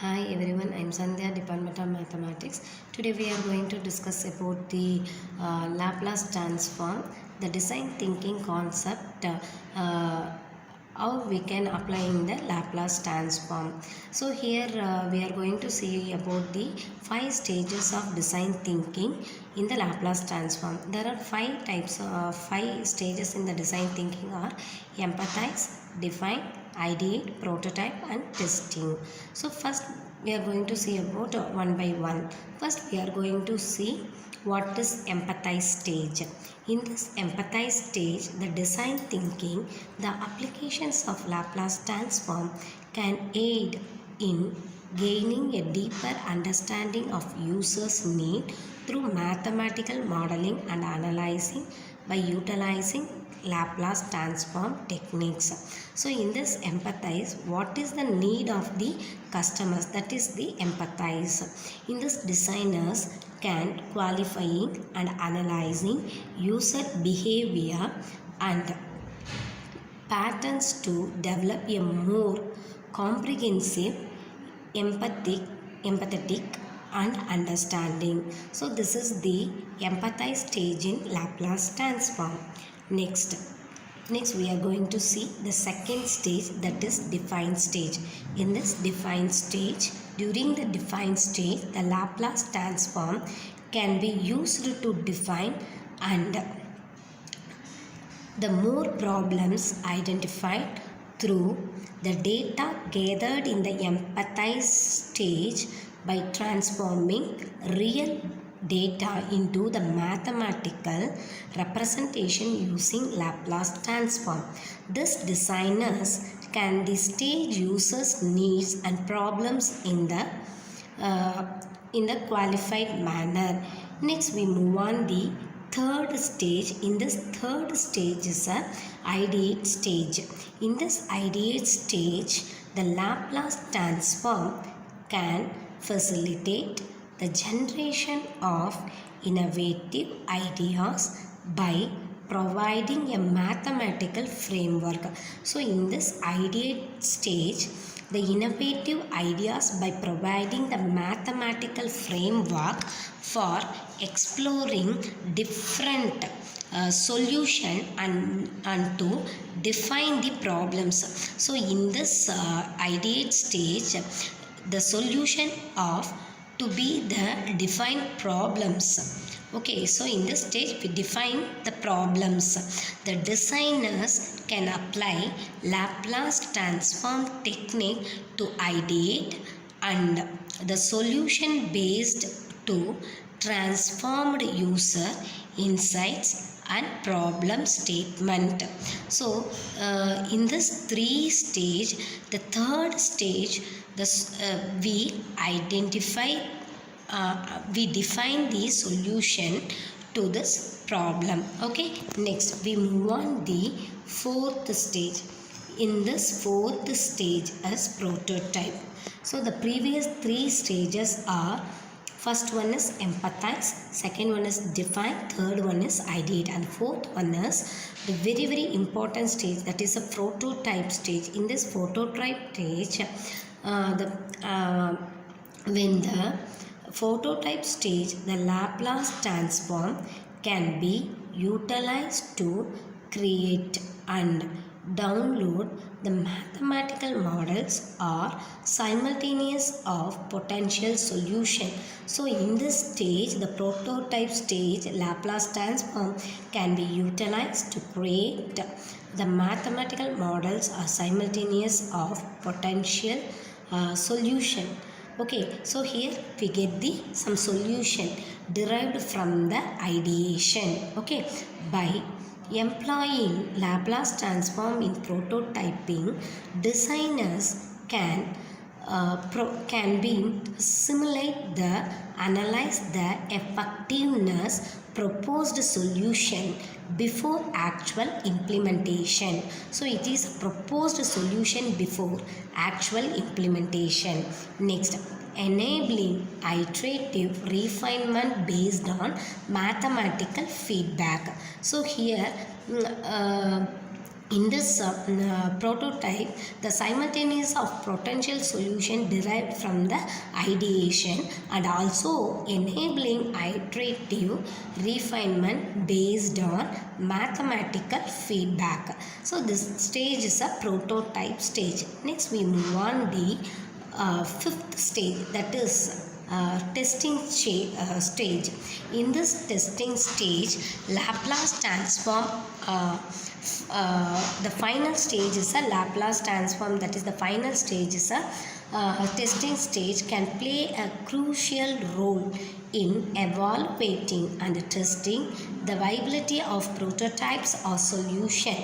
Hi everyone, I'm Sandhya, Department of Mathematics. Today we are going to discuss about the Laplace transform, the design thinking concept, how we can apply in the Laplace transform. So here we are going to see about the 5 stages of design thinking in the Laplace transform. There are 5 stages in the design thinking are empathize, define, ideate, prototype and testing. So first we are going to see about one by one. First we are going to see what is empathize stage. In this empathize stage, the design thinking, the applications of Laplace transform can aid in gaining a deeper understanding of users' need through mathematical modeling and analyzing by utilizing Laplace transform techniques. So in this empathize, what is the need of the customers? That is the empathize. In this designers can qualifying and analyzing user behavior and patterns to develop a more comprehensive, empathetic and understanding. So this is the empathize stage in Laplace transform. Next we are going to see the second stage, that is define stage. In this define stage, during the define stage, the Laplace transform can be used to define and the more problems identified through the data gathered in the empathize stage by transforming real data into the mathematical representation using Laplace transform. This designers can the stage users needs and problems in the qualified manner. Next we move on the third stage. In this third stage is a ideate stage. In this ideate stage, the Laplace transform can facilitate the generation of innovative ideas by providing a mathematical framework. So in this ideate stage, the innovative ideas by providing the mathematical framework for exploring different solution and to define the problems. So in this ideate stage, the solution of to be the defined problems. Okay, so in this stage we define the problems. The designers can apply Laplace transform technique to ideate and the solution based to transformed user insights and problem statement. So in this 3 stage, the third stage, we define the solution to this problem. Okay, next we move on the fourth stage. In this fourth stage is prototype. So the previous 3 stages are, first one is empathize, second one is define, third one is ideate and fourth one is the very important stage, that is a prototype stage. In this prototype stage, when the prototype stage, the Laplace transform can be utilized to create and download the mathematical models or simultaneous of potential solution. So in this stage, the prototype stage, Laplace transform can be utilized to create the mathematical models or simultaneous of potential solution. Okay, so here we get some solution derived from the ideation. Okay, by employing Laplace transform in prototyping, designers can be simulate the analyze the effectiveness proposed solution before actual implementation. So it is proposed solution before actual implementation. Next, enabling iterative refinement based on mathematical feedback. So here In this prototype, the simultaneous of potential solution derived from the ideation and also enabling iterative refinement based on mathematical feedback. So this stage is a prototype stage. Next we move on the fifth stage, that is testing stage. In this testing stage, Laplace transform the final stage is a Laplace transform, that is the final stage is a testing stage, can play a crucial role in evaluating and testing the viability of prototypes or solution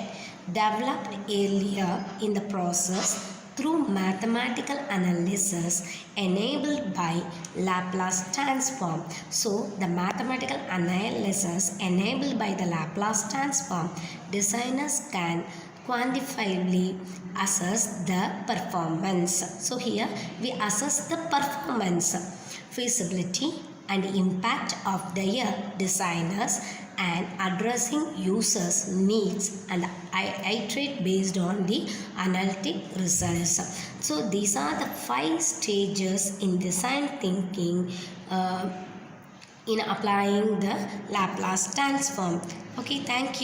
developed earlier in the process through mathematical analysis enabled by Laplace transform. So, the mathematical analysis enabled by the Laplace transform, designers can quantifiably assess the performance. So, here we assess the performance, feasibility and impact of their designers and addressing users' needs and iterate based on the analytic results. So these are the 5 stages in design thinking in applying the Laplace transform. Okay, thank you.